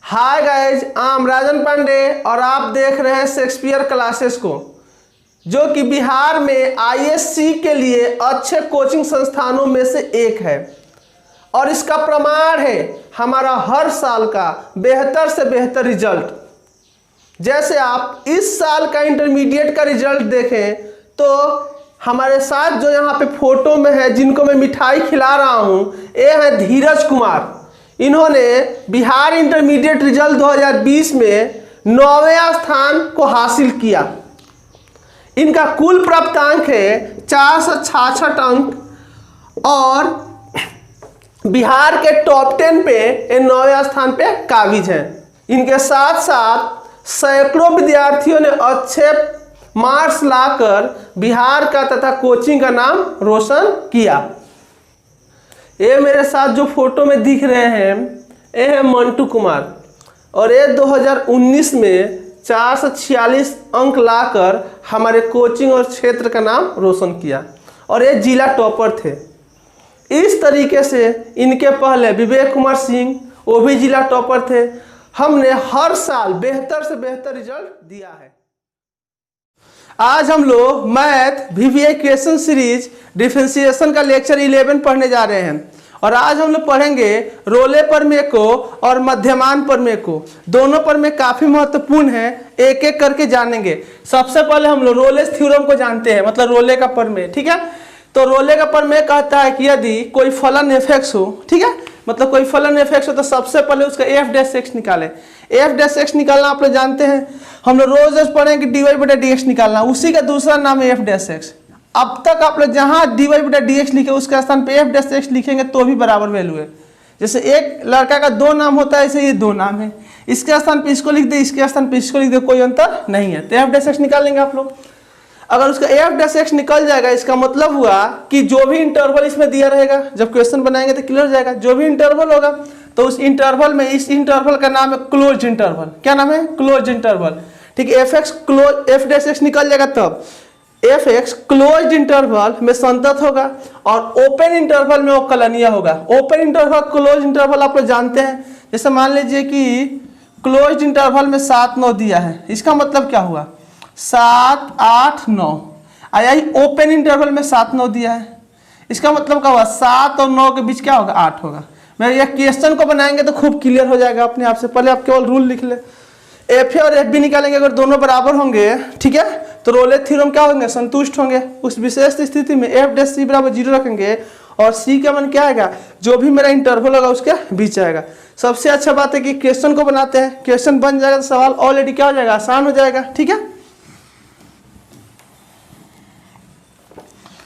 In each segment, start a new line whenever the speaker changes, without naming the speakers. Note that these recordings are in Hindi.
हाय गाइज, आई एम राजन पांडे और आप देख रहे हैं शेक्सपियर क्लासेस को, जो कि बिहार में आईएससी के लिए अच्छे कोचिंग संस्थानों में से एक है। और इसका प्रमाण है हमारा हर साल का बेहतर से बेहतर रिजल्ट। जैसे आप इस साल का इंटरमीडिएट का रिजल्ट देखें तो हमारे साथ जो यहाँ पे फोटो में है, जिनको मैं मिठाई खिला रहा हूँ, ये है धीरज कुमार। इन्होंने बिहार इंटरमीडिएट रिजल्ट 2020 में 9वें स्थान को हासिल किया। इनका कुल प्राप्तांक है 466 अंक और बिहार के टॉप 10 पे 9वें स्थान पे काबिज हैं। इनके साथ साथ सैकड़ों विद्यार्थियों ने अच्छे मार्क्स लाकर बिहार का तथा कोचिंग का नाम रोशन किया। ये मेरे साथ जो फोटो में दिख रहे हैं, ये है मंटू कुमार और ये 2019 में 446 अंक लाकर हमारे कोचिंग और क्षेत्र का नाम रोशन किया और ये जिला टॉपर थे। इस तरीके से इनके पहले विवेक कुमार सिंह, वो भी जिला टॉपर थे। हमने हर साल बेहतर से बेहतर रिजल्ट दिया है। आज हम लोग मैथ वीवीए क्वेश्चन सीरीज डिफरेंशिएशन का लेक्चर 11 पढ़ने जा रहे हैं और आज हम लोग पढ़ेंगे रोले प्रमेय को और मध्यमान प्रमेय को। दोनों प्रमेय काफी महत्वपूर्ण है, एक एक करके जानेंगे। सबसे पहले हम लोग रोलेस थ्योरम को जानते हैं, मतलब रोले का प्रमेय। ठीक है, तो रोले का प्रमेय कहता है कि यदि कोई फलन एफ हो, ठीक है, मतलब कोई फलन एफ हो तो सबसे पहले उसका एफ डैश एक्स निकाले। एफ डैश एक्स निकालना आप लोग जानते हैं, हम लोग रोज पढ़ेंगे डी वाई बटा डी एक्स निकालना, उसी का दूसरा नाम है एफ डैश एक्स। अब तक आप लोग जहां डी वाई बटा डी एक्स लिखे उसके स्थान पे एफ डैश एक्स लिखेंगे तो भी बराबर वैल्यू है। जैसे एक लड़का का दो नाम होता है, ऐसे ये दो नाम है, इसके स्थान पे इसको लिख दे, इसके स्थान पे इसको लिख दे, कोई अंतर नहीं है। तो एफ डैश एक्स निकाल लेंगे आप लोग। अगर उसका एफ डैश एक्स निकल जाएगा, इसका मतलब हुआ कि जो भी इंटरवल इसमें दिया रहेगा, जब क्वेश्चन बनाएंगे तो क्लियर हो जाएगा। जो भी इंटरवल होगा तो उस इंटरवल में, इस इंटरवल का नाम है क्लोज इंटरवल। क्या नाम है? Close interval. ठीक है, F x close, F dash x निकल जाएगा तब एफ एक्स क्लोज इंटरवल में संतत होगा और ओपन इंटरवल में वो कलनीय होगा। ओपन इंटरवल, क्लोज इंटरवल आप लोग जानते हैं। जैसे मान लीजिए कि क्लोज इंटरवल में 7 9 दिया है, इसका मतलब क्या हुआ? 7 8 9। यही ओपन इंटरवल में 7 9 दिया है, इसका मतलब क्या हुआ? 7 और 9 के बीच क्या होगा? 8 होगा। मैं यह क्वेश्चन को बनाएंगे तो खूब क्लियर हो जाएगा अपने आप से। पहले आप केवल रूल लिख ले, एफ ए और एफ बी निकालेंगे, अगर दोनों बराबर होंगे, ठीक है, तो रोले थ्योरम क्या होंगे? संतुष्ट होंगे। उस विशेष स्थिति में एफ डैश सी बराबर 0 रखेंगे और सी का मान क्या आएगा? जो भी मेरा इंटरवल होगा उसके बीच आएगा। सबसे अच्छा बात है कि क्वेश्चन को बनाते हैं, क्वेश्चन बन जाएगा तो सवाल ऑलरेडी क्या हो जाएगा? आसान हो जाएगा। ठीक है,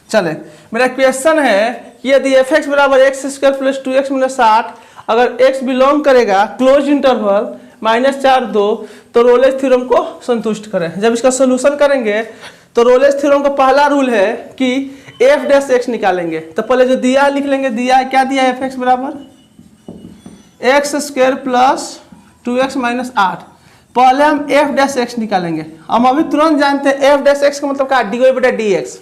चले, मेरा क्वेश्चन है कि यदि एफ एक्स बराबर x square plus 2x minus 60, अगर x बिलोंग करेगा क्लोज इंटरवल -4 2, तो रोलेस थ्योरम को संतुष्ट करें। जब इसका सोल्यूशन करेंगे तो रोलेस थ्योरम का पहला रूल है कि एफ डैश एक्स निकालेंगे। तो पहले जो दिया लिख लेंगे, दिया है क्या? दिया एफ एक्स बराबर x square plus 2x minus 8। पहले हम एफ डैश एक्स निकालेंगे। हम अभी तुरंत जानते हैं एफ डैश एक्स का मतलब क्या? डी वाई बटा डी एक्स।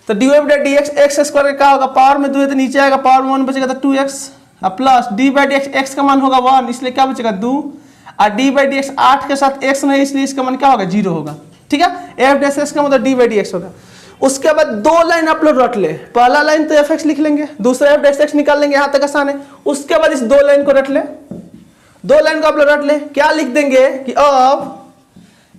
तो डी वाई बटा डी एक्स, एक्स स्क्वायर क्या होगा? पावर में 2 है तो नीचे आएगा, पावर में 1 बचेगा तो 2x plus D by D x, x का मान होगा 1, इसलिए क्या बचेगा? 2। और डी बाई डी एक्स 8 के साथ x नहीं, इसलिए इसका मान क्या होगा? 0 होगा। ठीक है, एफ डैश एक्स का मतलब डी बाई डी एक्स होगा। उसके बाद दो लाइन आप लोग रट ले। पहला लाइन तो एफ एक्स लिख लेंगे, दूसरा एफ डैश एक्स निकाल लेंगे, यहाँ तक आसान है। उसके बाद इस दो लाइन को रट ले, दो लाइन को आप लोग रट ले। क्या लिख देंगे कि अब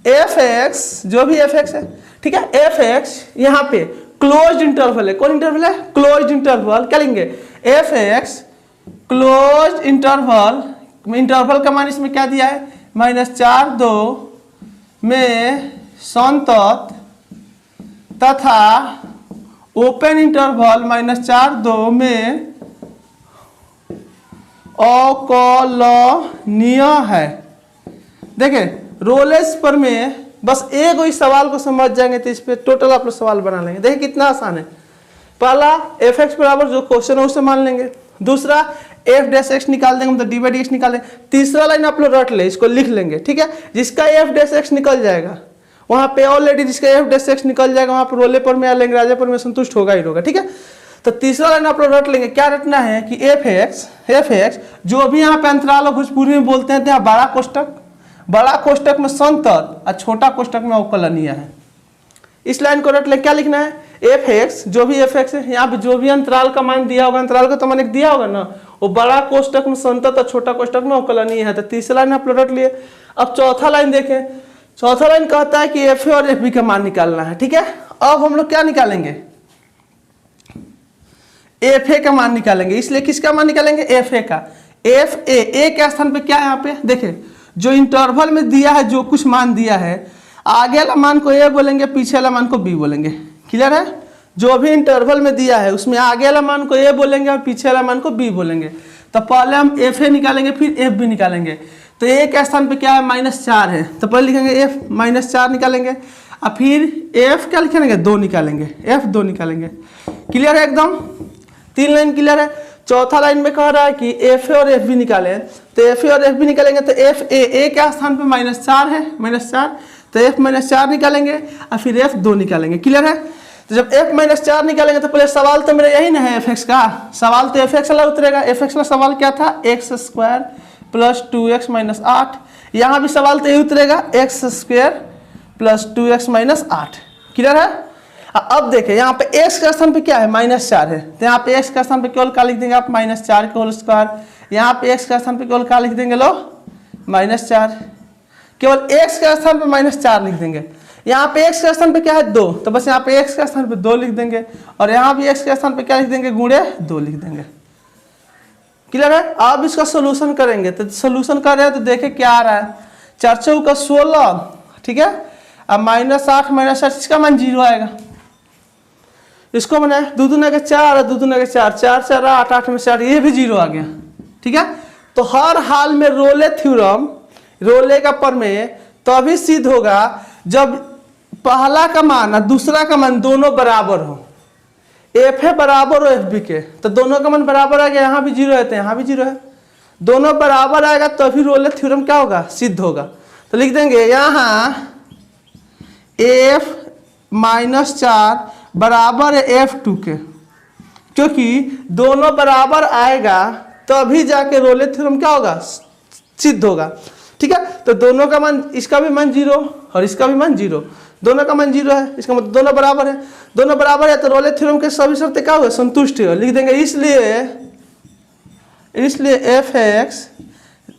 एफ एक्स, जो भी एफ एक्स है, ठीक है, एफ एक्स यहाँ पे क्लोज इंटरवल है। कौन इंटरवल है? Close interval. क्या लिखेंगे? F x close interval, interval का मान इसमें क्या दिया है? -4 2 में संतत तथा ओपन इंटरवल -4 2 में अकलनीय है। देखिए रोलेस प्रमेय, बस एक ही सवाल को समझ जाएंगे तो इस पे टोटल आप लोग सवाल बना लेंगे। देखिए कितना आसान है। पहला एफ एक्स बराबर जो क्वेश्चन है उसे मान लेंगे, दूसरा एफ डैश एक्स निकाल देंगे, मतलब डी बाई डी एक्स निकाल देंगे, तीसरा लाइन आप लोग रट ले, इसको लिख लेंगे। ठीक है, जिसका एफ डैश एक्स निकल जाएगा वहां पे ऑलरेडी, जिसका एफ डैश एक्स निकल जाएगा वहां पर रोले पर में या लैग्रेंज पर में संतुष्ट होगा ही होगा। ठीक है, तो तीसरा लाइन आप लोग रट लेंगे। क्या रटना है कि एफ एक्स जो भी यहाँ पे अंतराल भोजपुरी में बोलते हैं, तो यहाँ बड़ा कोष्टक में संतत और छोटा कोष्टक में अवकलनीय है। इस लाइन को रट ले। क्या लिखना है, एफ एक्स जो भी एफ एक्स है, यहाँ पे जो भी अंतराल का मान दिया होगा, अंतराल का तो मान एक दिया होगा ना, वो बड़ा कोष्टक में संतत और छोटा कोष्टक में अवकलनीय है। तो तीसरा लाइन आप लोग रट लिए। अब चौथा लाइन देखें। चौथा लाइन कहता है कि एफ ए और एफ बी का मान निकालना है। ठीक है, अब हम लोग क्या निकालेंगे, एफ ए का मान निकालेंगे। इसलिए किसका मान निकालेंगे, एफ ए का। एफ ए के स्थान पे क्या है, यहाँ पे देखिए जो इंटरवल में दिया है, जो कुछ मान दिया है, आगे वाला मान को ए बोलेंगे, पीछे वाला मान को बी बोलेंगे। क्लियर है, जो भी इंटरवल में दिया है उसमें आगे वाला मान को ए बोलेंगे और पीछे वाला मान को बी बोलेंगे। तो पहले हम एफ ए निकालेंगे, फिर एफ बी निकालेंगे। तो ए के स्थान पे क्या है, -4 है, तो पहले लिखेंगे एफ -4 निकालेंगे, और फिर एफ क्या लिखेंगे, 2 निकालेंगे, एफ 2 निकालेंगे। क्लियर है एकदम, 3 लाइन क्लियर है। चौथा लाइन में कह रहा है कि एफ ए और एफ बी निकालें, तो एफ ए और एफ बी निकालेंगे। तो एफ ए के स्थान पे -4 है, -4, तो एफ -4 निकालेंगे और फिर एफ 2 निकालेंगे। क्लियर है, तो जब एफ -4 निकालेंगे तो पहले सवाल तो मेरा यही ना है, एफ एक्स का सवाल, तो एफ एक्स वाला उतरेगा। एफ एक्स का सवाल क्या था, x² + 2x - 8। यहाँ भी सवाल तो यही उतरेगा, x² + 2x - 8। क्लियर है। अब देखें यहाँ पे x के स्थान पे क्या है, -4 है, तो यहाँ पे x के स्थान पे केवल क्या लिख देंगे आप, -4 का होल स्क्वायर। यहाँ पे x के स्थान पे केवल क्या लिख देंगे लो, -4, केवल x के स्थान पे -4 लिख देंगे। यहाँ पे x के स्थान पे क्या है, 2, तो बस यहाँ पे x के स्थान पे 2 लिख देंगे, और यहाँ भी x के स्थान पे क्या लिख देंगे, गुणे 2 लिख देंगे। क्लियर है। अब इसका सोल्यूशन करेंगे, तो सोल्यूशन कर रहे हैं तो देखें क्या आ रहा है, 4 × 16, ठीक है, अब -8 -8 इसका मान 0 आएगा। इसको बनाए 2 दूना के 4 और 2 दूना के 4, 4 4 8 8 में 4, ये भी 0 आ गया। ठीक है, तो हर हाल में रोले थ्योरम, रोले का प्रमेय तभी सिद्ध होगा जब पहला का मान और दूसरा का मान दोनों बराबर हो। एफ ए बराबर हो एफ बी के, तो दोनों का मान बराबर आ गया, यहाँ भी 0 है तो यहाँ भी 0 है, दोनों बराबर आएगा तभी रोले थ्योरम क्या होगा, सिद्ध होगा। तो लिख देंगे यहाँ f -4 बराबर है f2 के, क्योंकि दोनों बराबर आएगा तभी जाके रोले थ्योरम क्या होगा, सिद्ध होगा। ठीक है, तो दोनों का मान, इसका भी मान 0 और इसका भी मान 0, दोनों का मान 0 है, इसका मतलब दोनों बराबर है, दोनों बराबर है तो रोले थ्योरम के सभी शर्तें क्या हुए, संतुष्ट है। लिख देंगे इसलिए एफ एक्स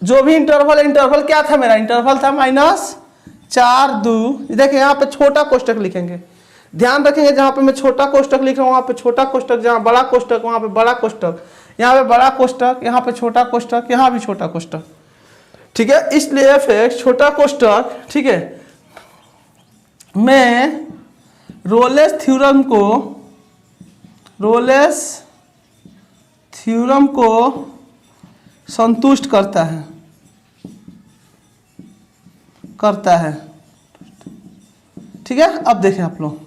जो भी इंटरवल क्या था, मेरा इंटरवल था -4 2। देखिए यहाँ पे छोटा कोष्टक लिखेंगे, ध्यान रखेंगे जहाँ पे मैं छोटा कोष्टक लिख रहा हूँ वहाँ पे छोटा कोष्टक, जहाँ बड़ा कोष्टक वहाँ पे बड़ा कोष्टक, यहाँ पे बड़ा कोष्टक, यहाँ पे छोटा कोष्टक, यहाँ भी छोटा कोष्टक। ठीक है, इसलिए एफ एक्स छोटा कोष्टक, ठीक है, मैं रोलेस थ्योरम को संतुष्ट करता है। ठीक है, अब देखें आप लोग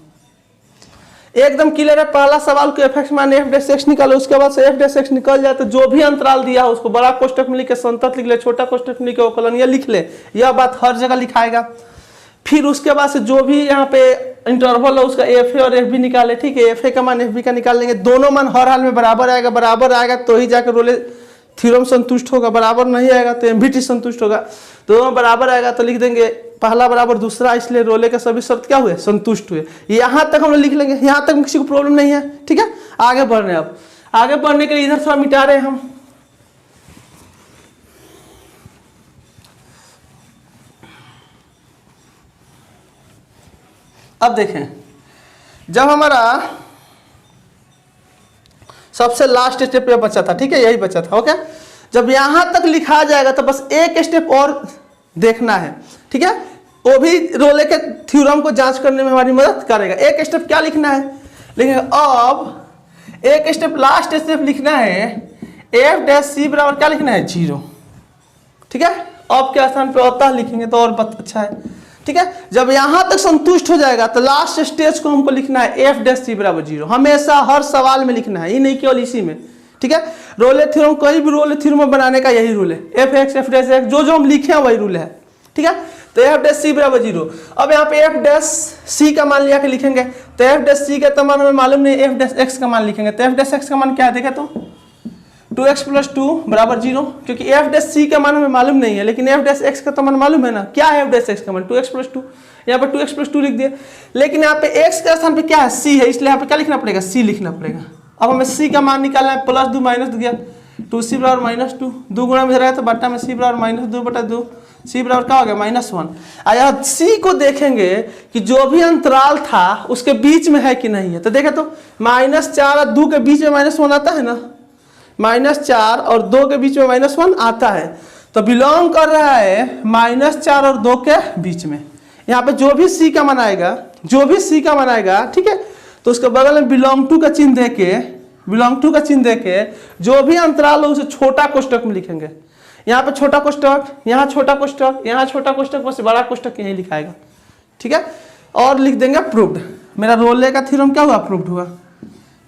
एकदम क्लियर है। पहला सवाल को एफ एक्स मान एफ डैश एक्स निकालो, उसके बाद से एफ डैश एक्स निकल जाए तो जो भी अंतराल दिया है उसको बड़ा कोष्टक में लिख के संतत लिख ले, छोटा कोष्टक में लिख के अवकलनीय लिख ले, यह बात हर जगह लिखाएगा। फिर उसके बाद से जो भी यहाँ पे इंटरवल है उसका एफ ए और एफ बी निकाले। ठीक है, एफ ए का मान एफ बी का निकाल लेंगे, दोनों मान हर हाल में बराबर आएगा तो ही जाकर रोले थ्योरम संतुष्ट होगा, बराबर नहीं आएगा तो एमवीटी संतुष्ट होगा। दोनों बराबर आएगा तो लिख देंगे पहला बराबर दूसरा, इसलिए रोले के सभी शर्त क्या हुए, संतुष्ट हुए। यहाँ तक हम लोग लिख लेंगे, यहाँ तक किसी को प्रॉब्लम नहीं है। ठीक है, आगे बढ़ रहे हैं। अब आगे बढ़ने के लिए इधर थोड़ा मिटा रहे हैं हम। अब देखें, जब हमारा सबसे लास्ट स्टेप पे बचा था, ठीक है, यही बचा था। ओके, जब यहां तक लिखा जाएगा तो बस एक स्टेप और देखना है। ठीक है, वो भी रोले के थ्योरम को जांच करने में हमारी मदद करेगा। एक स्टेप क्या लिखना है, लेकिन अब एक स्टेप लास्ट स्टेप लिखना है, एफ डैश सी बराबर क्या लिखना है, 0। ठीक है, अब के स्थान पे अतः लिखेंगे तो और अच्छा है। ठीक है, जब यहां तक संतुष्ट हो जाएगा तो लास्ट स्टेज को हमको लिखना है एफ डैश सी बराबर 0, हमेशा हर सवाल में लिखना है, ये नहीं केवल इसी में। ठीक है, रोले थ्योरम, कोई भी रोले थ्योरम बनाने का यही रूल है, F x F dash x जो हम लिखे हैं वही रूल है। ठीक है, तो एफ डैश सी बराबर 0। अब यहाँ पे एफ डैश सी का मान लिया के लिखेंगे, तो एफ डैश सी का तो मान हमें मालूम नहीं, एफ डैश एक्स का मान लिखेंगे। तो एफ डैश एक्स का मान क्या है देखे तो 2x + 2 = 0, क्योंकि एफ डैश सी का मान हमें मालूम नहीं है, लेकिन एफ डैश एक्स का तो मान मालूम है ना। क्या है एफ डैश एक्स का मान 2x + 2, यहाँ पर 2x + 2 लिख दिए, लेकिन यहाँ पे x के स्थान पे क्या है c है, इसलिए यहाँ पे क्या लिखना पड़ेगा c लिखना पड़ेगा। अब हमें c का मान निकालना है, +2 - गया 2c = -2, 2 गुणा में रहा है तो बट्टा में c = -2/2, c बराबर क्या हो गया -1। आया c को देखेंगे कि जो भी अंतराल था उसके बीच में है कि नहीं है। तो देखे तो -4 और 2 के बीच में -1 आता है ना, -4 और 2 के बीच में -1 आता है, तो बिलोंग कर रहा है -4 और 2 के बीच में। यहाँ पे जो भी c का मान आएगा, जो भी c का मान आएगा, ठीक है, तो उसके बगल में बिलोंग टू का चिन्ह देके, बिलोंग टू का चिन्ह देके जो भी अंतराल हो उसे छोटा कोष्टक में लिखेंगे। यहाँ पे छोटा कोष्टक, यहाँ छोटा कोष्टक, यहाँ छोटा कोष्टक, बस बड़ा कोष्टक यही लिखाएगा, ठीक है। और लिख देंगे प्रूव्ड। मेरा रोले का थ्योरम क्या हुआ, प्रूव्ड हुआ।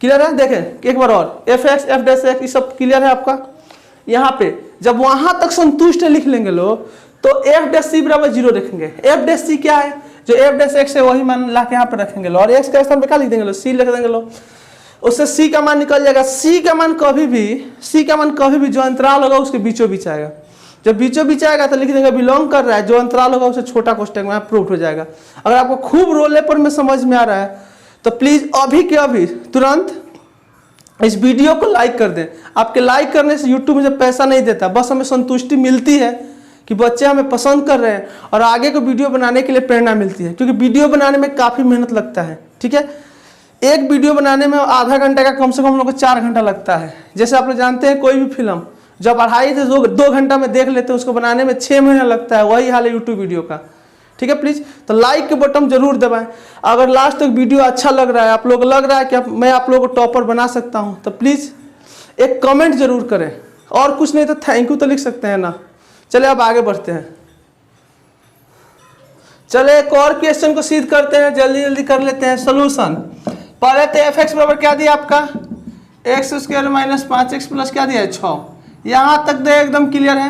क्लियर है, देखें एक बार और, F x F dash x ये सब क्लियर है आपका। यहाँ पे जब वहां तक संतुष्ट लिख लेंगे लोग, तो एफ डैश सी = 0 रखेंगे। एफ डैश सी क्या है, जो एफ डैश एक्स है वही मान ला के यहाँ पे रखेंगे लो, और एक्स का स्थान पे क्या लिख देंगे लो, सी लिख देंगे लो, उससे सी का मान निकल जाएगा। सी का मान कभी भी जो अंतराल होगा उसके बीचों बीच आएगा। जब बीचों बीच आएगा तो लिख देंगे बिलोंग कर रहा है, जो अंतराल होगा उसे छोटा कोष्टक में प्रूव हो जाएगा। अगर आपको खूब रोले पर में समझ में आ रहा है तो प्लीज अभी के अभी तुरंत इस वीडियो को लाइक कर दें। आपके लाइक करने से यूट्यूब मुझे पैसा नहीं देता, बस हमें संतुष्टि मिलती है कि बच्चे हमें पसंद कर रहे हैं और आगे को वीडियो बनाने के लिए प्रेरणा मिलती है, क्योंकि वीडियो बनाने में काफ़ी मेहनत लगता है, ठीक है। एक वीडियो बनाने में आधा घंटे का कम से कम हम लोग को 4 घंटा लगता है। जैसे आप लोग जानते हैं कोई भी फिल्म जब 2.5 से 2 घंटा में देख लेते हैं, उसको बनाने में 6 महीना लगता है, वही हाल है यूट्यूब वीडियो का, ठीक है। प्लीज़ तो लाइक के बटन जरूर दबाएं। अगर लास्ट तक वीडियो अच्छा लग रहा है, आप लोग लग रहा है कि मैं आप लोगों को टॉपर बना सकता हूं, तो प्लीज़ एक कमेंट जरूर करें, और कुछ नहीं तो थैंक यू तो लिख सकते हैं ना। चलिए अब आगे बढ़ते हैं। चले एक और क्वेश्चन को सिद्ध करते हैं, जल्दी जल्दी कर लेते हैं सोल्यूशन। पहले तो एफ एक्स बराबर क्या दिया आपका, x² - 5x प्लस क्या दिया है 6। यहाँ तक दे एकदम क्लियर है।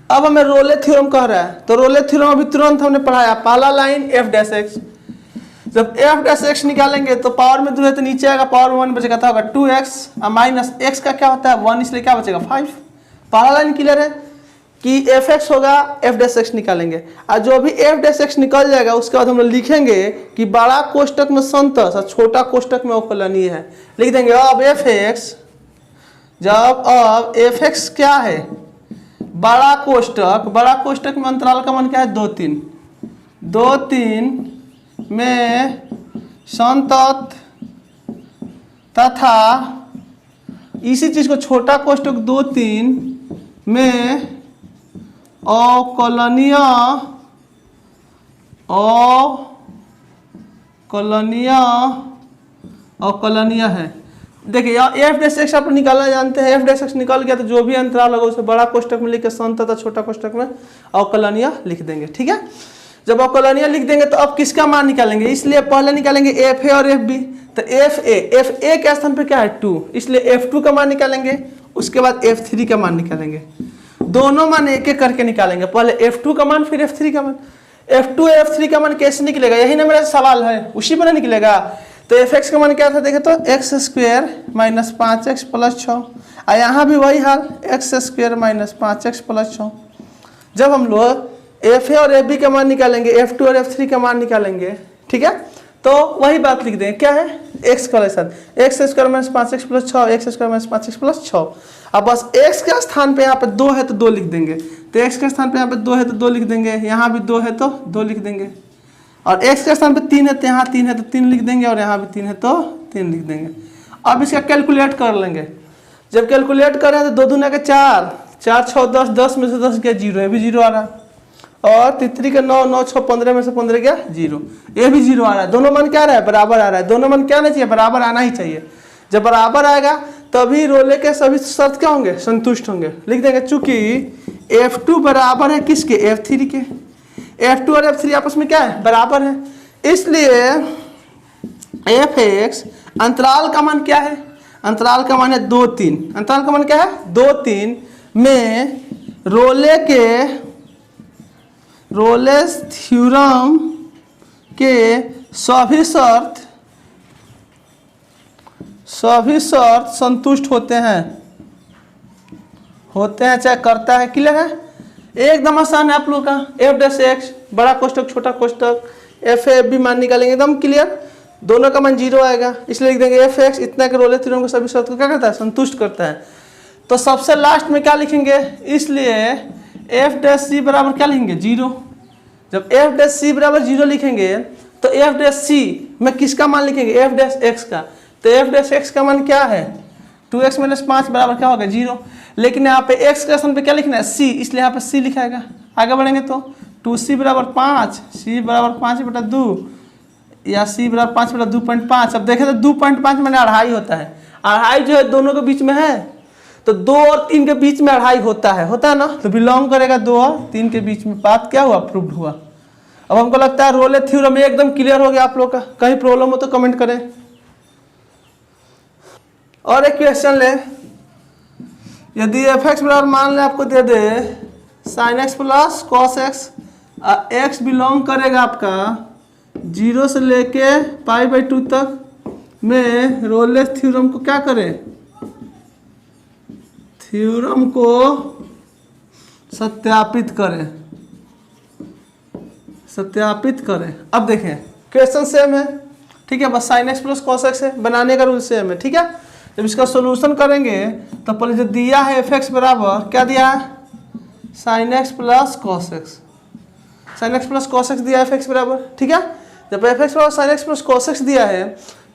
अब हमें रोले थ्योरम कह रहा है, तो रोले थ्योरम अभी तुरंत हमने पढ़ाया। पहला लाइन एफ डैश एक्स, जब एफ डैश एक्स निकालेंगे तो पावर में 2 है तो नीचे आएगा, पावर में 1 बचेगा, तो होगा 2x माइनस x का क्या होता है 1, इसलिए क्या बचेगा 5। पहला लाइन क्लियर है कि एफ एक्स होगा, एफ डैश एक्स निकालेंगे, और जो भी एफ डैश एक्स निकल जाएगा उसके बाद हम लोग लिखेंगे कि बड़ा कोष्टक में संतस और छोटा कोष्टक में अवकलनीय है। लिख देंगे अब एफ एक्स, जब अब एफ एक्स क्या है बड़ा कोष्टक में अंतराल का मान क्या है 2, 3, 2, 3 में संतत तथा इसी चीज को छोटा कोष्टक 2, 3 में अवकलनीय है। देखिए यहाँ एफ डैश एक्स आप निकालना जानते हैं, एफ डैश एक्स निकल गया तो जो भी अंतराल होगा उसे बड़ा कोष्टक में लिख के संतत छोटा कोष्टक में अवकलनीय लिख देंगे, ठीक है। जब अवकलनीय लिख देंगे तो अब किसका मान निकालेंगे, इसलिए पहले निकालेंगे एफ ए और एफ बी। तो एफ ए के स्थान पे क्या है 2, इसलिए F2 का मान निकालेंगे, उसके बाद F3 का मान निकालेंगे। दोनों मान एक एक करके निकालेंगे, पहले F2 का मान फिर F3 का मान। F2 और F3 का मान कैसे निकलेगा, यही ना मेरा सवाल है, उसी पर निकलेगा। तो Fx का मान क्या था देखे तो x² - 5x + 6, और यहाँ भी वही हाल x² - 5x + 6। जब हम लोग Fa और Fb का मान निकालेंगे, F2 और F3 का मान निकालेंगे, ठीक है, तो वही बात लिख देंगे, क्या है x का स्थान x² - 5x + 6, x² - 5x + 6। अब बस x के स्थान पे यहाँ पे 2 है तो 2 लिख देंगे, तो x के स्थान पे यहाँ पे 2 है तो 2 लिख देंगे, यहाँ भी 2 है तो 2 लिख देंगे, और x के स्थान पे 3 है तो यहाँ 3 है तो 3 लिख देंगे, और यहाँ भी 3 है तो 3 लिख देंगे। अब इसका कैलकुलेट कर लेंगे। जब कैलकुलेट करें तो 2 दूना के 4, 4 6 10, 10 में से 10 गया 0, ये भी 0 आ रहा है, और 3 के 9, 9 6 15 में से 15 गया 0, ये भी 0 आ रहा है। दोनों मान क्या आ रहा है बराबर आ रहा है, दोनों मान क्या आना चाहिए बराबर आना ही चाहिए। जब बराबर आएगा तभी रोले के सभी शर्त क्या होंगे संतुष्ट होंगे। लिख देंगे चूंकि F2 बराबर है किसके F3 के, F2 और F3 आपस में क्या है बराबर है, इसलिए Fx अंतराल का मान क्या है, अंतराल का मान है 2, 3, अंतराल का मान क्या है 2, 3 में रोले थ्योरम के सभी शर्त सभी शर्त संतुष्ट होते हैं चाहे करता है। क्लियर है, एकदम आसान है आप लोग का। एफ डैश एक्स बड़ा कोष्टक छोटा कोष्टक एफ ए बी मान निकालेंगे, एकदम क्लियर। दोनों का मान 0 आएगा, इसलिए लिख देंगे एफ एक्स इतना के रोले थ्योरम को सभी शर्त को क्या करता है, संतुष्ट करता है। तो सबसे लास्ट में क्या लिखेंगे, इसलिए एफ डैश सी बराबर क्या लिखेंगे 0। जब एफ डैश सी बराबर 0 लिखेंगे तो एफ डैश सी में किसका मान लिखेंगे, एफ डैश एक्स का। तो एफ डैश एक्स का मान क्या है 2x - 5 बराबर क्या होगा 0। लेकिन यहाँ पे x के स्थान पे क्या लिखना है c, इसलिए यहाँ पे c लिखाएगा। आगे बढ़ेंगे तो 2c बराबर 5, c बराबर 5/2 या c बराबर 5/2.5। अब देखें तो 2.5 मैंने 2.5 होता है। 2.5 जो है दोनों के बीच में है, तो 2 और 3 के बीच में 2.5 होता है ना, तो बिलोंग करेगा 2 और 3 के बीच में। बात क्या हुआ, प्रूव्ड हुआ। अब हमको लगता है रोले थ्योरम एकदम क्लियर हो गया आप लोग का। कहीं प्रॉब्लम हो तो कमेंट करें। और एक क्वेश्चन ले, यदि एफ एक्स बराबर मान ले आपको दे दे sine X plus cos X, X belong करेगा आपका 0 से लेके π/2 तक में, रोले थ्योरम को क्या करें, थ्योरम को सत्यापित करें। अब देखें क्वेश्चन सेम है, ठीक है, बस sign X plus cos x है, बनाने का रूल सेम है, ठीक है। जब इसका सॉल्यूशन करेंगे तो पहले जो दिया है एफ एक्स बराबर क्या दिया है, sign X plus cos x, sign X plus cos x दिया है एफ एक्स बराबर, ठीक है। जब एफ एक्स बराबर sign X plus cos x दिया है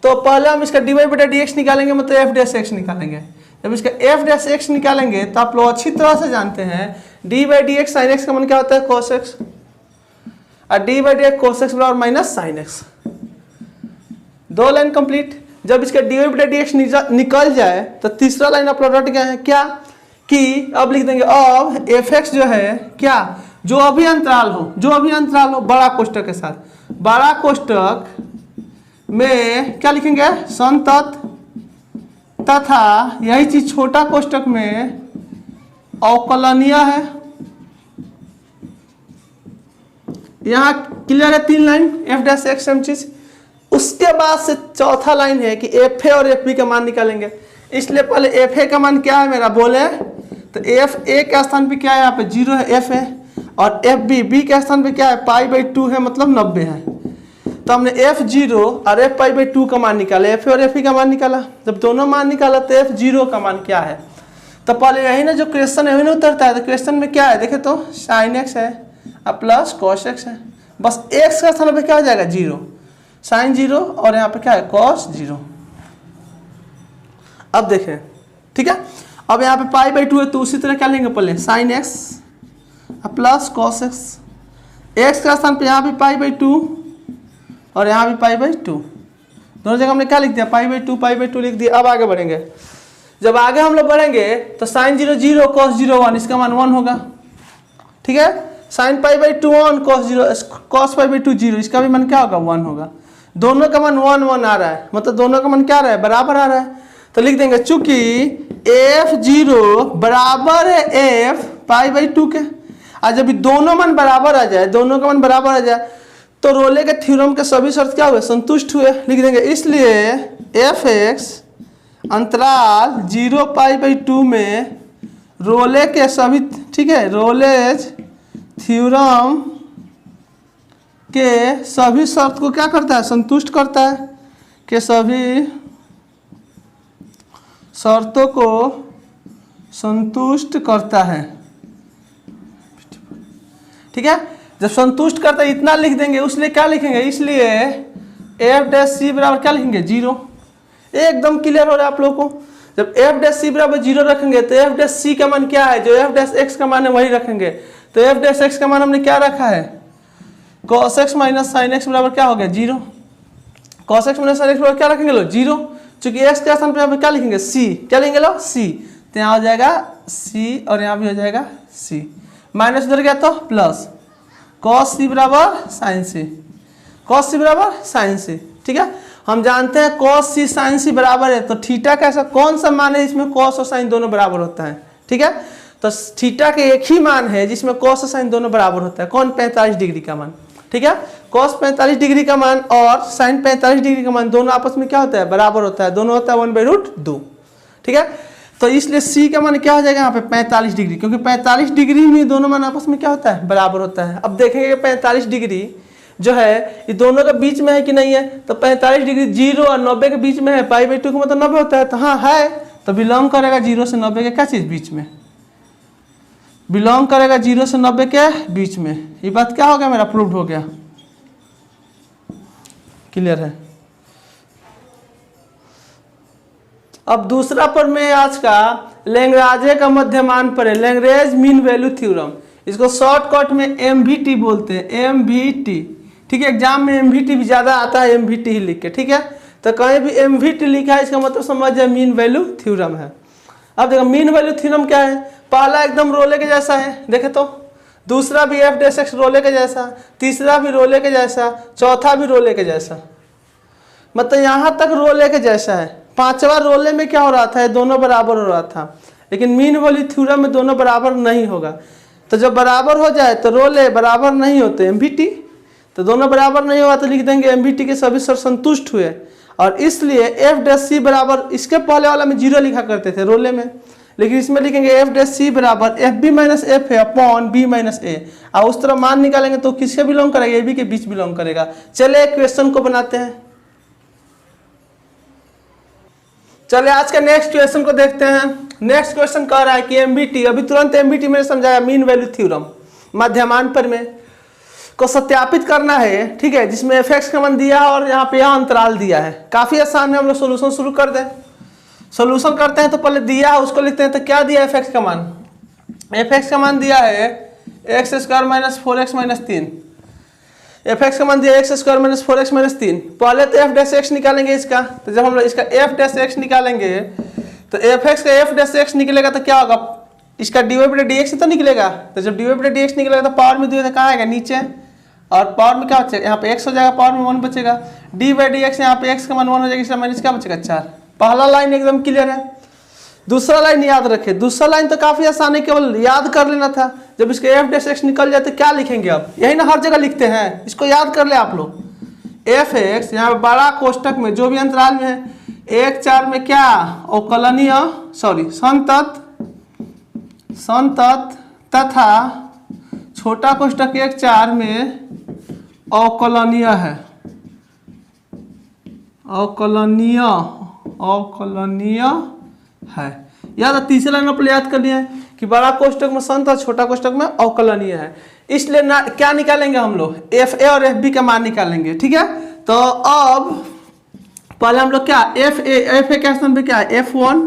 तो पहले हम इसका dy/dx निकालेंगे, मतलब एफ डैश एक्स निकालेंगे। जब इसका एफ डैश एक्स निकालेंगे तो आप लोग अच्छी तरह से जानते हैं dy/dx साइन एक्स का मान क्या होता है कॉस एक्स, और dy/dx कॉस एक्स बराबर minus sine x. 2 line complete. जब इसका dy/dx निकल जाए तो तीसरा लाइन आप लोग रट गए हैं क्या, कि अब लिख देंगे अब एफ एक्स जो है क्या, जो अभी अंतराल हो बड़ा कोष्टक के साथ, बड़ा कोष्टक में क्या लिखेंगे संतत, तथा यही चीज छोटा कोष्टक में अवकलनीय है। यहाँ क्लियर है 3 line F dash x same चीज। उसके बाद से चौथा लाइन है कि एफ ए और एफ बी का मान निकालेंगे। इसलिए पहले एफ ए का मान क्या है मेरा बोले तो एफ ए के स्थान पे क्या है, यहाँ पे 0 है एफ ए, और एफ बी के स्थान पे क्या है π/2 है, मतलब 90 है। तो हमने f0 और f π/2 का मान निकाला, एफ ए और एफ बी का मान निकाला। जब दोनों मान निकाला तो f0 का मान क्या है, तो पहले यही ना जो क्वेश्चन है वही ना उतरता है। तो क्वेश्चन में क्या है देखे तो साइन एक्स है और प्लस कॉस एक्स है, बस एक्स का स्थान पे क्या हो जाएगा 0, साइन 0 और यहाँ पे क्या है कॉस 0। अब देखें ठीक है, अब यहाँ पे π/2 है तो उसी तरह क्या लेंगे पहले sign X plus cos X, x का स्थान पे यहाँ भी π/2 और यहाँ भी π/2, दोनों जगह हमने क्या लिख दिया π/2 लिख दिया। अब आगे बढ़ेंगे, जब आगे हम लोग बढ़ेंगे तो साइन 0 0 कॉस 0 1, इसका मान 1 होगा, ठीक है। साइन π/2 1 कॉस π/2 0, इसका भी मान क्या होगा 1 होगा। दोनों का मान 1 1 आ रहा है, मतलब दोनों का मान क्या आ रहा है बराबर आ रहा है। तो लिख देंगे चूंकि f0 बराबर है f π/2 के, और जब दोनों मान बराबर आ जाए, दोनों का मान बराबर आ जाए तो रोले के थ्योरम के सभी शर्त क्या हुए संतुष्ट हुए। लिख देंगे इसलिए एफ एक्स अंतराल 0 π/2 में रोले के सभी, ठीक है, रोलेज थ्योरम के सभी शर्त को क्या करता है संतुष्ट करता है, के सभी शर्तों को संतुष्ट करता है, ठीक है। जब संतुष्ट करता है इतना लिख देंगे, उसलिए क्या लिखेंगे, इसलिए एफ डैश सी बराबर क्या लिखेंगे 0। एकदम क्लियर हो रहा है आप लोगों को। जब एफ डैश सी बराबर 0 रखेंगे तो एफ डैश सी का मान क्या है, जो एफ डैश एक्स का मान है वही रखेंगे। तो एफ डैश एक्स का मान हमने क्या रखा है cos x minus sine x बराबर क्या हो गया 0। cos x minus sine x बराबर क्या रखेंगे लो 0, चूंकि x के स्थान पे यहाँ पे क्या लिखेंगे c, क्या लिखेंगे लो c, तो यहाँ हो जाएगा c और यहाँ भी हो जाएगा c, माइनस उधर गया तो प्लस cos c बराबर साइन c, cos c बराबर साइन c, ठीक है। हम जानते हैं cos c साइन c बराबर है, तो थीटा का ऐसा कौन सा मान है जिसमें cos और साइन दोनों बराबर होता है, ठीक है। तो थीटा के एक ही मान है जिसमें cos और साइन दोनों बराबर होता है, कौन 45 डिग्री का मान, ठीक है। cos 45 डिग्री का मान और sin 45 डिग्री का मान दोनों आपस में क्या होता है, बराबर होता है, दोनों होता है 1/√2। ठीक है, तो इसलिए c का मान क्या हो जाएगा यहाँ पे 45 डिग्री, क्योंकि 45 डिग्री में दोनों मान आपस में क्या होता है, बराबर होता है। अब देखेंगे 45 डिग्री जो है ये दोनों के बीच में है कि नहीं है, तो 45 डिग्री 0 और 90 के बीच में है, π/2 का मतलब 90 होता है, तो हाँ है, तो बिलोंग करेगा 0 से 90 के क्या चीज़ बीच में, बिलोंग करेगा 0 से 90 के बीच में। ये बात क्या हो गया, मेरा प्रूव्ड हो गया, क्लियर है। अब दूसरा पर में आज का लैग्रांज का मध्यमान पर है, लैग्रेंज मीन वैल्यू थ्योरम, इसको शॉर्टकट में MVT बोलते हैं, MVT। ठीक है, एग्जाम में MVT भी ज़्यादा आता है, MVT ही लिख के। ठीक है, तो कहीं भी MVT लिखा है इसका मतलब समझ जाए मीन वैल्यू थ्योरम है। अब देखो मीन वैल्यू थ्योरम क्या है, पहला एकदम रोले के जैसा है, देखे तो, दूसरा भी f' रोले के जैसा, तीसरा भी रोले के जैसा, चौथा भी रोले के जैसा, मतलब यहाँ तक रोले के जैसा है। पांचवा रोले में क्या हो रहा था, दोनों बराबर हो रहा था, लेकिन मीन वैल्यू थ्योरम में दोनों बराबर नहीं होगा। तो जब बराबर हो जाए तो रोले बराबर नहीं होते, MVT, तो दोनों बराबर नहीं होगा तो लिख देंगे MVT के सभी शर्त संतुष्ट हुए, और इसलिए f' बराबर, इसके पहले वाला में 0 लिखा करते थे रोले में, लेकिन इसमें लिखेंगे f' बराबर FB-F अपॉन B-A, और उस तरह मान निकालेंगे तो किसके बिलोंग करेगा, AB के बीच बिलोंग करेगा। चले क्वेश्चन को बनाते हैं, चले आज का नेक्स्ट क्वेश्चन को देखते हैं। नेक्स्ट क्वेश्चन कह रहा है कि MVT, अभी तुरंत MVT मैंने समझाया, मीन वैल्यू थ्योरम, मध्यमान पर में को सत्यापित करना है। ठीक है, जिसमें f(x) का मान दिया है और यहाँ पे यहाँ अंतराल दिया है, काफी आसान है, हम लोग सोल्यूशन शुरू कर दें। सोल्यूशन करते हैं तो पहले दिया है उसको लिखते हैं, तो क्या दिया है f(x) का मान, f(x) का मान दिया है x² - 4x - 3, f(x) का मान दिया x² - 4x - 3। पहले तो f' निकालेंगे इसका, तो जब हम लोग इसका f' निकालेंगे तो f(x) का f' निकलेगा तो क्या होगा, इसका dy/dx तो निकलेगा, तो जब dy/dx निकलेगा तो पावर में दिया कहाँ आएगा, नीचे, और पावर में क्या बचेगा, यहाँ पे x हो जाएगा, पावर में 1 बचेगा, d/dx यहाँ पे x का मान 1 हो जाएगा, इसका माइनस क्या बचेगा 4। पहला लाइन एकदम क्लियर है। दूसरा लाइन याद रखे, दूसरा लाइन तो काफी आसान है, केवल याद कर लेना था। जब इसके f' निकल जाए तो क्या लिखेंगे, अब यही ना हर जगह लिखते हैं, इसको याद कर ले आप लोग। f(x) यहाँ पे बड़ा कोष्टक में जो भी अंतराल में है, 1-4 में क्या अवकलनीय, सॉरी संतत तथा छोटा कोष्टक 1-4 में अवकलनीय है, अवकलनीय है। याद, तीसरे लाइन पर याद कर लिया है कि बड़ा कोष्टक में संत और छोटा कोष्टक में अवकलनीय है, इसलिए क्या निकालेंगे हम लोग, FA और FB का मान निकालेंगे। ठीक है, तो अब पहले हम लोग क्या FA के स्थान पे क्या है F1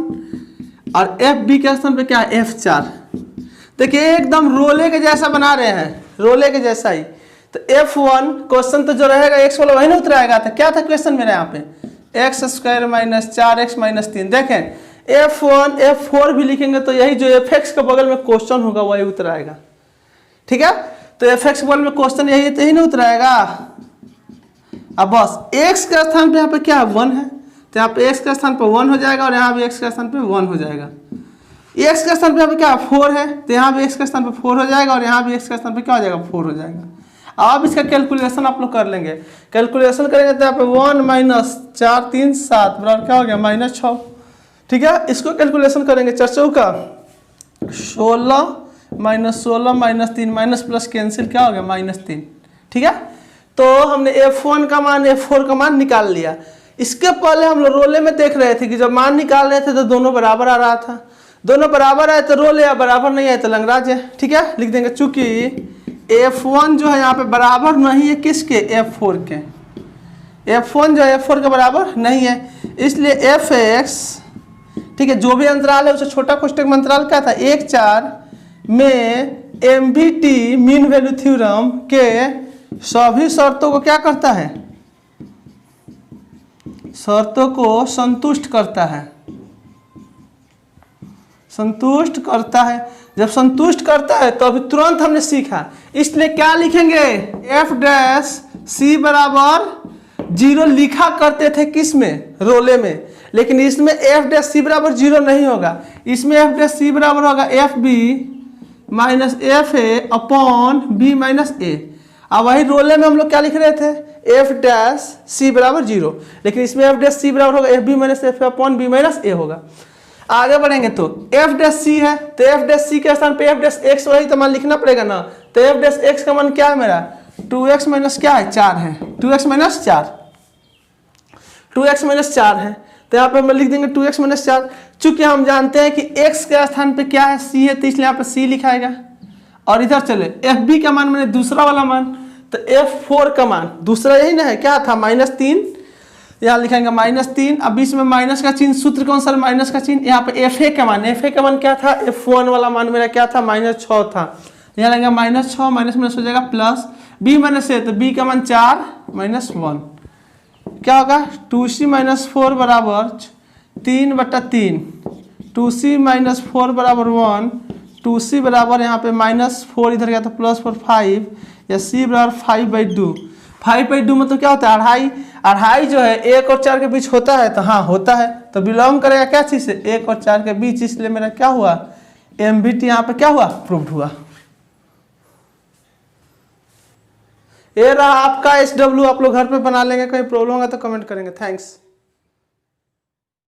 और FB के स्थान पे क्या है F4। देखिए एकदम रोले के जैसा बना रहे हैं, रोले के जैसा ही। तो F1 क्वेश्चन तो जो रहेगा x वाला वही ना उतराएगा, तो क्या था क्वेश्चन मेरा यहाँ पे, x² - 4x - 3। देखें F1 F4 भी लिखेंगे तो यही जो f(x) के बगल में क्वेश्चन होगा वही उतराएगा। ठीक है, तो f(x) के बगल में क्वेश्चन यही है तो यही ना उतराएगा। अब बस x के स्थान पे यहाँ पे क्या है 1 है, तो यहाँ पे x के स्थान पे 1 हो जाएगा, और यहाँ भी x के स्थान पे 1 हो जाएगा। x के स्थान पे यहाँ पे क्या 4 है, तो यहाँ भी x के स्थान पे 4 हो जाएगा, और यहाँ भी x के स्थान पे क्या हो जाएगा 4 हो जाएगा। अब इसका कैलकुलेशन आप लोग कर लेंगे, कैलकुलेशन करेंगे तो यहाँ पे 1 - 4 3 7 बराबर क्या हो गया -6। ठीक है, इसको कैलकुलेशन करेंगे, 4 चौका 16 -16 -3 माइनस प्लस कैंसिल क्या हो गया -3। ठीक है, तो हमने F1 का मान F4 का मान निकाल लिया। इसके पहले हम लोग रोले में देख रहे थे कि जब मान निकाल रहे थे तो दोनों बराबर आ रहा था, दोनों बराबर आए तो रोले, या बराबर नहीं आए तो लंगराज है। ठीक है, लिख देंगे चूंकि F1 जो है यहाँ पे बराबर नहीं है किसके, F4 के, F1 जो है F4 के बराबर नहीं है, इसलिए f(x) ठीक है, जो भी अंतराल है उसे छोटा कोष्टक में अंतराल क्या था 1-4 में MVT मीन वैल्यू थ्योरम के सभी शर्तों को क्या करता है, शर्तों को संतुष्ट करता है, संतुष्ट करता है। जब संतुष्ट करता है तो अभी तुरंत हमने सीखा, इसलिए क्या लिखेंगे f' बराबर 0 लिखा करते थे किस में, रोले में, लेकिन इसमें f' बराबर 0 नहीं होगा, इसमें f' बराबर होगा FB - FA upon B - A। अब वही रोले में हम लोग क्या लिख रहे थे, एफ डैश सी बराबर 0, लेकिन इसमें एफ डैश सी बराबर होगा F B minus F upon B minus A होगा। आगे बढ़ेंगे तो एफ डैश सी है, तो एफ डैश सी के स्थान पे एफ डैश एक्स वही तो मान लिखना पड़ेगा ना। तो एफ डैश एक्स का मान क्या है मेरा 2x माइनस क्या है 4 है, 2x माइनस 4, 2x माइनस 4 है। तो यहाँ पे हम लिख देंगे 2x माइनस 4। चूंकि हम जानते हैं कि x के स्थान पे क्या है c है, तो इसलिए यहाँ पे c लिखाएगा। और इधर चले एफ बी का मान मैंने दूसरा वाला मान, तो F4 का मान दूसरा यही ना है, क्या था -3, यहाँ लिखेंगे -3। अब बीच में माइनस का चिन्ह, सूत्र कौन सा माइनस का चिन्ह, यहाँ पे FA का मान क्या था, F1 वाला मान मेरा क्या था -6 था, यहाँ लगेगा -6 माइनस माइनस हो जाएगा प्लस b माइनस ए, तो b का मान 4 -1 क्या होगा 2c माइनस 4 बराबर 3/3, 2c माइनस 4 बराबर 1, 2c बराबर यहाँ पे -4 इधर गया तो +4 5, या c बराबर 5/2। 5/2 मतलब क्या होता है अढ़ाई, अढ़ाई जो है 1 और 4 के बीच होता है, तो हाँ होता है, तो बिलोंग करेगा क्या चीज़ से 1 और 4 के बीच, इसलिए मेरा क्या हुआ MBT यहाँ पे क्या हुआ प्रूव्ड हुआ। ये रहा आपका SW, आप लोग घर पे बना लेंगे, कहीं प्रॉब्लम होगा तो कमेंट करेंगे। थैंक्स।